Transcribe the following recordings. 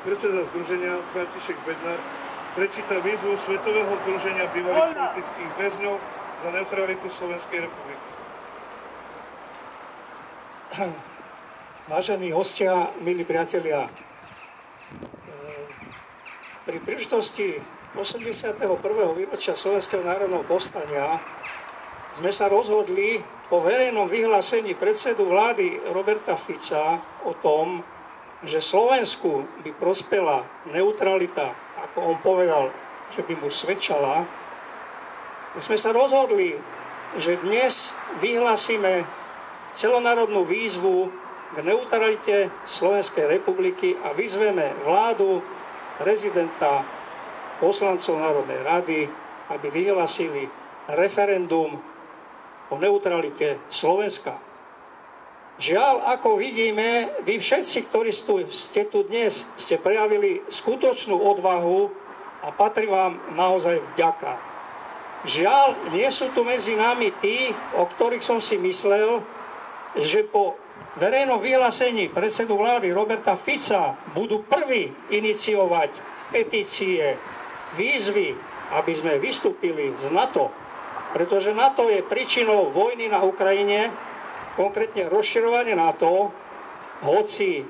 predseda združenia František Bednar prečíta výzvu Svetového združenia bývalých politických väzňov za neutralitu Slovenskej republiky. Vážení hostia, milí priatelia, pri príležitosti 81. výročia Slovenského národného povstania sme sa rozhodli po verejnom vyhlásení predsedu vlády Roberta Fica o tom, že Slovensku by prospela neutralita, ako on povedal, že by mu svedčala, tak sme sa rozhodli, že dnes vyhlásime celonárodnú výzvu k neutralite Slovenskej republiky a vyzveme vládu, prezidenta, poslancov Národnej rady, aby vyhlásili referendum o neutralite Slovenska. Žiaľ, ako vidíme, vy všetci, ktorí ste tu dnes, ste prejavili skutočnú odvahu a patrí vám naozaj vďaka. Žiaľ, nie sú tu medzi nami tí, o ktorých som si myslel, že po verejnom vyhlásení predsedu vlády Roberta Fica budú prví iniciovať petície, výzvy, aby sme vystúpili z NATO, pretože NATO je príčinou vojny na Ukrajine, konkrétne rozširovanie NATO, hoci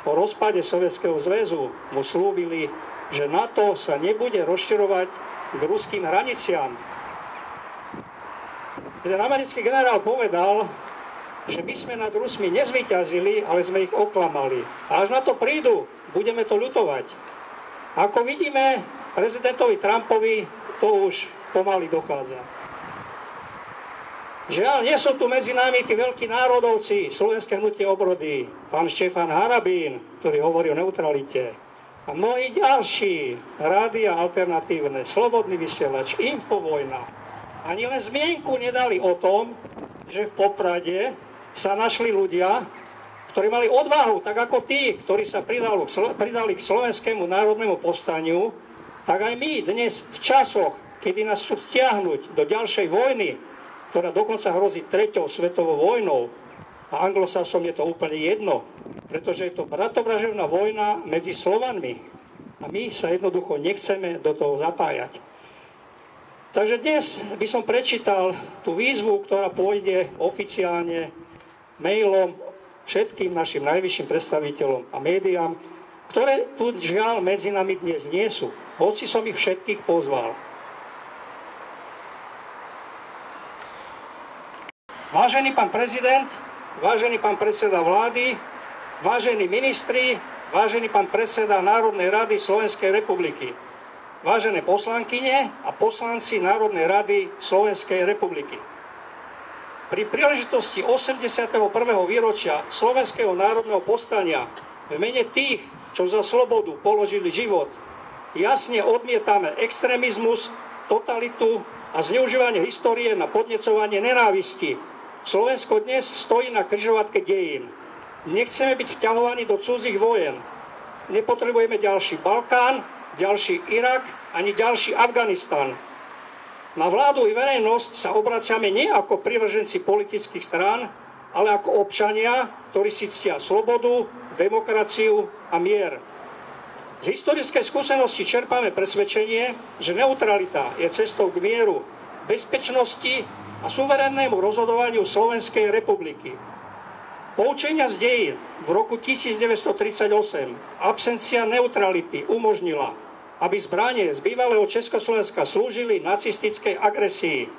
po rozpade Sovietskeho zväzu mu slúbili, že NATO sa nebude rozširovať k ruským hraniciam. Jeden americký generál povedal, že my sme nad Rusmi nezvíťazili, ale sme ich oklamali. A až na to prídu, budeme to ľutovať. Ako vidíme, prezidentovi Trumpovi to už pomaly dochádza. Žiaľ, nie sú tu medzi nami tí veľkí národovci, Slovenské hnutie obrody, pán Štefan Harabín, ktorý hovorí o neutralite, a mnohí ďalší, Rádia alternatívne, Slobodný vysielač, Infovojna. Ani len zmienku nedali o tom, že v Poprade sa našli ľudia, ktorí mali odvahu, tak ako tí, ktorí sa pridali k Slovenskému národnému povstaniu, tak aj my dnes v časoch, kedy nás chcú vtiahnuť do ďalšej vojny, ktorá dokonca hrozí 3. svetovou vojnou, a anglosasom je to úplne jedno, pretože je to bratovražedná vojna medzi Slovanmi. A my sa jednoducho nechceme do toho zapájať. Takže dnes by som prečítal tú výzvu, ktorá pôjde oficiálne mailom všetkým našim najvyšším predstaviteľom a médiám, ktoré tu žiaľ medzi nami dnes nie sú, hoci som ich všetkých pozval. Vážený pán prezident, vážený pán predseda vlády, vážení ministri, vážený pán predseda Národnej rady Slovenskej republiky, vážené poslankyne a poslanci Národnej rady Slovenskej republiky. Pri príležitosti 81. výročia Slovenského národného povstania v mene tých, čo za slobodu položili život, jasne odmietame extrémizmus, totalitu a zneužívanie histórie na podnecovanie nenávisti. Slovensko dnes stojí na križovatke dejín. Nechceme byť vťahovaní do cudzích vojen. Nepotrebujeme ďalší Balkán, ďalší Irak, ani ďalší Afganistan. Na vládu i verejnosť sa obraciame nie ako privrženci politických strán, ale ako občania, ktorí si ctia slobodu, demokraciu a mier. Z historickej skúsenosti čerpáme presvedčenie, že neutralita je cestou k mieru, bezpečnosti a suverénnemu rozhodovaniu Slovenskej republiky. Poučenia z dejín v roku 1938 absencia neutrality umožnila, aby zbranie z bývalého Československa slúžili nacistickej agresii.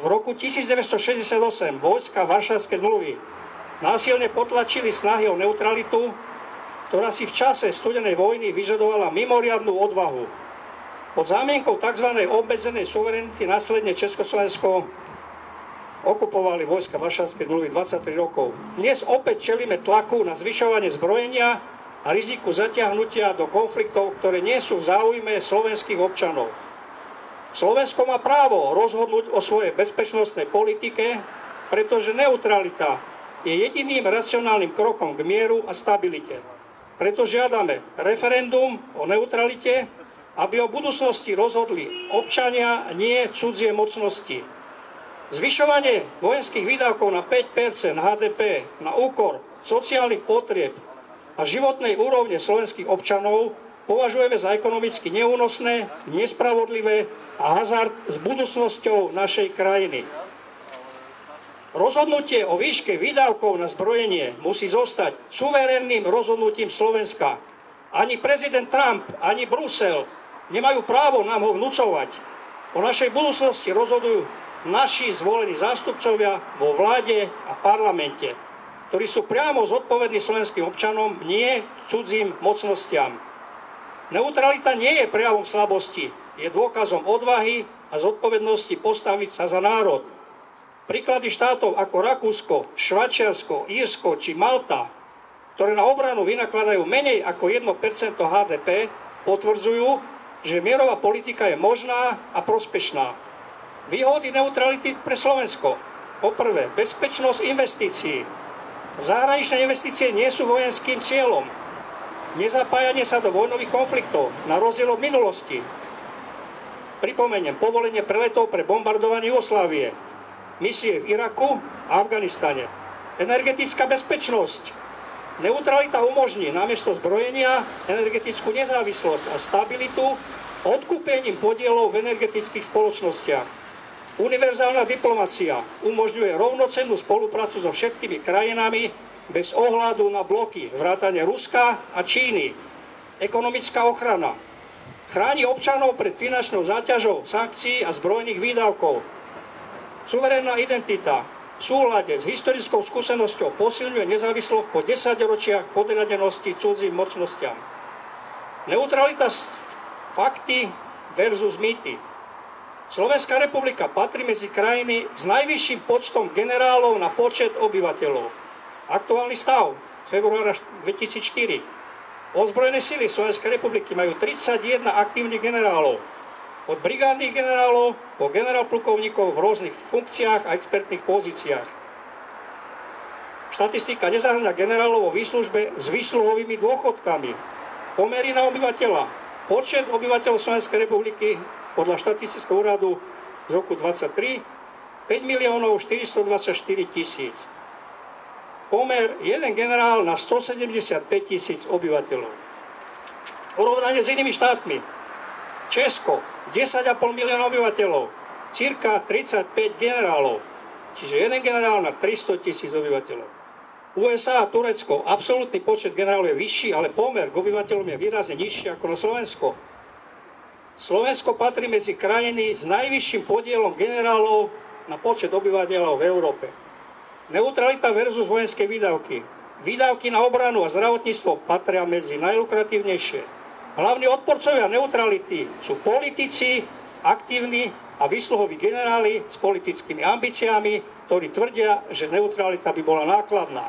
V roku 1968 vojska Varšavskej zmluvy násilne potlačili snahy o neutralitu, ktorá si v čase studenej vojny vyžadovala mimoriadnu odvahu. Pod zámienkou tzv. Obmedzenej suverenity následne Československo okupovali vojska Varšavskej zmluvy 23 rokov. Dnes opäť čelíme tlaku na zvyšovanie zbrojenia a riziku zatiahnutia do konfliktov, ktoré nie sú v záujme slovenských občanov. Slovensko má právo rozhodnúť o svojej bezpečnostnej politike, pretože neutralita je jediným racionálnym krokom k mieru a stabilite. Preto žiadame referendum o neutralite, aby o budúcnosti rozhodli občania, nie cudzie mocnosti. Zvyšovanie vojenských výdavkov na 5% HDP na úkor sociálnych potrieb a životnej úrovne slovenských občanov považujeme za ekonomicky neúnosné, nespravodlivé a hazard s budúcnosťou našej krajiny. Rozhodnutie o výške výdavkov na zbrojenie musí zostať suverénnym rozhodnutím Slovenska. Ani prezident Trump, ani Brusel nemajú právo nám ho vnúcovať. O našej budúcnosti rozhodujú naši zvolení zástupcovia vo vláde a parlamente, ktorí sú priamo zodpovední slovenským občanom, nie cudzím mocnostiam. Neutralita nie je prejavom slabosti, je dôkazom odvahy a zodpovednosti postaviť sa za národ. Príklady štátov ako Rakúsko, Švajčiarsko, Írsko či Malta, ktoré na obranu vynakladajú menej ako 1% HDP, potvrdzujú, že mierová politika je možná a prospešná. Výhody neutrality pre Slovensko. Poprvé, bezpečnosť investícií. Zahraničné investície nie sú vojenským cieľom. Nezapájanie sa do vojnových konfliktov, na rozdiel od minulosti. Pripomeniem povolenie preletov pre bombardovanie Jugoslávie, misie v Iraku a Afganistane. Energetická bezpečnosť. Neutralita umožní namiesto zbrojenia energetickú nezávislosť a stabilitu odkúpením podielov v energetických spoločnostiach. Univerzálna diplomacia umožňuje rovnocennú spoluprácu so všetkými krajinami bez ohľadu na bloky vrátane Ruska a Číny. Ekonomická ochrana chráni občanov pred finančnou záťažou sankcií a zbrojných výdavkov. Suverénna identita v súlade s historickou skúsenosťou posilňuje nezávislosť po 10 ročiach podriadenosti cudzím mocnostiam. Neutralita fakty versus mýty. Slovenská republika patrí medzi krajiny s najvyšším počtom generálov na počet obyvateľov. Aktuálny stav z februára 2004. Ozbrojené sily Slovenskej republiky majú 31 aktívnych generálov. Od brigádnych generálov po generálplukovníkov v rôznych funkciách a expertných pozíciách. Štatistika nezahŕňa generálov vo výslužbe s výsluhovými dôchodkami. Pomery na obyvateľa. Počet obyvateľov Slovenskej republiky podľa štatistického úradu z roku 23 5 424 000. Pomer 1 generál na 175 000 obyvateľov. Porovnanie s inými štátmi. Česko 10,5 milióna obyvateľov, cirka 35 generálov, čiže 1 generál na 300 000 obyvateľov. USA a Turecko, absolútny počet generálov je vyšší, ale pomer k obyvateľom je výrazne nižší ako na Slovensko. Slovensko patrí medzi krajiny s najvyšším podielom generálov na počet obyvateľov v Európe. Neutralita versus vojenské výdavky. Výdavky na obranu a zdravotníctvo patria medzi najlukratívnejšie. Hlavní odporcovia neutrality sú politici, aktívni a výsluhoví generáli s politickými ambíciami, ktorí tvrdia, že neutralita by bola nákladná.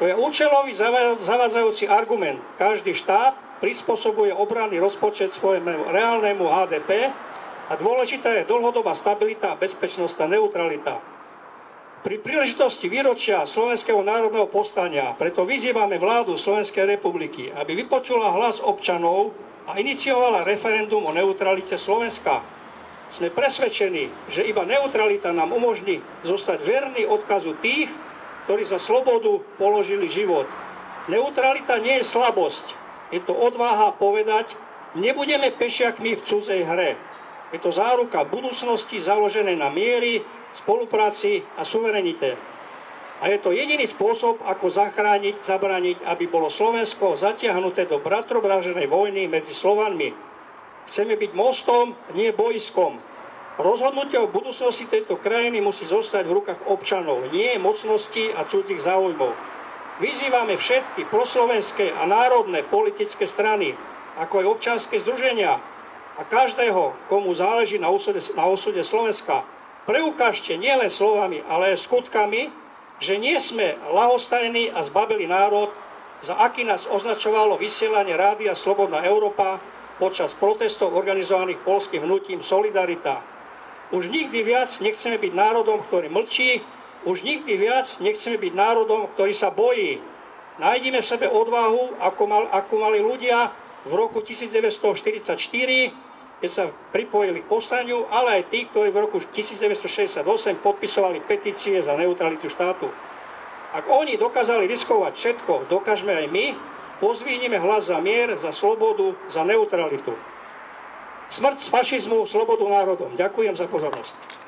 To je účelový zavádzajúci argument. Každý štát prispôsobuje obranný rozpočet svojemu reálnemu HDP a dôležitá je dlhodobá stabilita, bezpečnosť a neutralita. Pri príležitosti výročia Slovenského národného povstania preto vyzývame vládu Slovenskej republiky, aby vypočula hlas občanov a iniciovala referendum o neutralite Slovenska. Sme presvedčení, že iba neutralita nám umožní zostať verný odkazu tých, ktorí za slobodu položili život. Neutralita nie je slabosť, je to odvaha povedať, nebudeme pešiakmi v cudzej hre. Je to záruka budúcnosti založenej na miery, spolupráci a suverenite. A je to jediný spôsob, ako zabrániť, aby bolo Slovensko zatiahnuté do bratrovraženej vojny medzi Slovanmi. Chceme byť mostom, nie bojskom. Rozhodnutie o budúcnosti tejto krajiny musí zostať v rukách občanov, nie mocnosti a cudzích záujmov. Vyzývame všetky proslovenské a národné politické strany, ako aj občianske združenia a každého, komu záleží na osude Slovenska, preukážte nielen slovami, ale aj skutkami, že nie sme ľahostajný a zbabelý národ, za aký nás označovalo vysielanie rádia Slobodná Európa počas protestov organizovaných poľským hnutím Solidarita. Už nikdy viac nechceme byť národom, ktorý mlčí, už nikdy viac nechceme byť národom, ktorý sa bojí. Nájdime v sebe odvahu, ako mali ľudia v roku 1944, keď sa pripojili k povstaniu, ale aj tí, ktorí v roku 1968 podpisovali petície za neutralitu štátu. Ak oni dokázali riskovať všetko, dokážeme aj my Pozdvihnime hlas za mier, za slobodu, za neutralitu. Smrť z fašizmu, slobodu národom. Ďakujem za pozornosť.